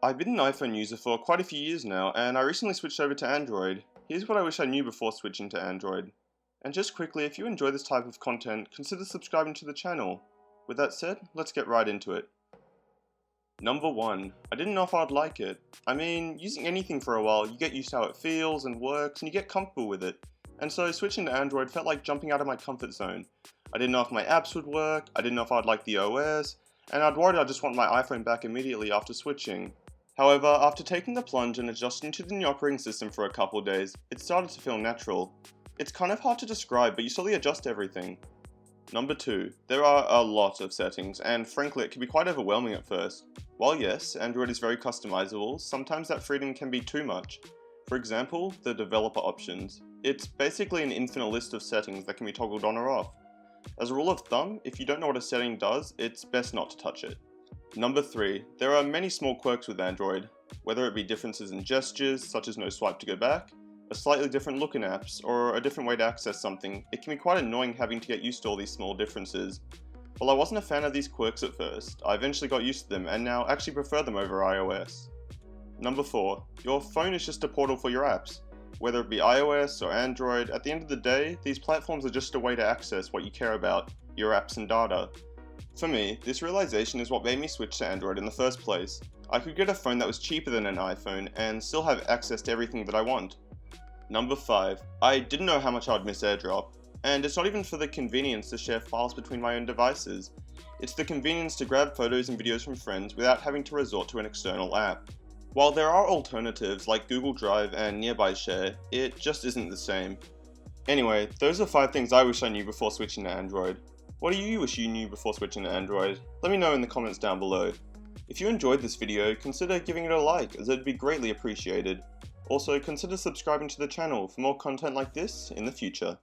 I've been an iPhone user for quite a few years now, and I recently switched over to Android. Here's what I wish I knew before switching to Android. And just quickly, if you enjoy this type of content, consider subscribing to the channel. With that said, let's get right into it. Number 1. I didn't know if I'd like it. I mean, using anything for a while, you get used to how it feels and works, and you get comfortable with it. And so switching to Android felt like jumping out of my comfort zone. I didn't know if my apps would work, I didn't know if I'd like the OS, and I'd worried I'd just want my iPhone back immediately after switching. However, after taking the plunge and adjusting to the new operating system for a couple days, it started to feel natural. It's kind of hard to describe, but you slowly adjust everything. Number 2. There are a lot of settings, and frankly it can be quite overwhelming at first. While yes, Android is very customizable, sometimes that freedom can be too much. For example, the developer options. It's basically an infinite list of settings that can be toggled on or off. As a rule of thumb, if you don't know what a setting does, it's best not to touch it. Number 3. There are many small quirks with Android, whether it be differences in gestures, such as no swipe to go back, a slightly different look in apps, or a different way to access something. It can be quite annoying having to get used to all these small differences. While I wasn't a fan of these quirks at first, I eventually got used to them and now actually prefer them over iOS. Number 4. Your phone is just a portal for your apps. Whether it be iOS or Android, at the end of the day, these platforms are just a way to access what you care about, your apps and data. For me, this realization is what made me switch to Android in the first place. I could get a phone that was cheaper than an iPhone and still have access to everything that I want. Number 5. I didn't know how much I would miss AirDrop. And it's not even for the convenience to share files between my own devices. It's the convenience to grab photos and videos from friends without having to resort to an external app. While there are alternatives like Google Drive and Nearby Share, it just isn't the same. Anyway, those are 5 things I wish I knew before switching to Android. What do you wish you knew before switching to Android? Let me know in the comments down below. If you enjoyed this video, consider giving it a like, as it'd be greatly appreciated. Also, consider subscribing to the channel for more content like this in the future.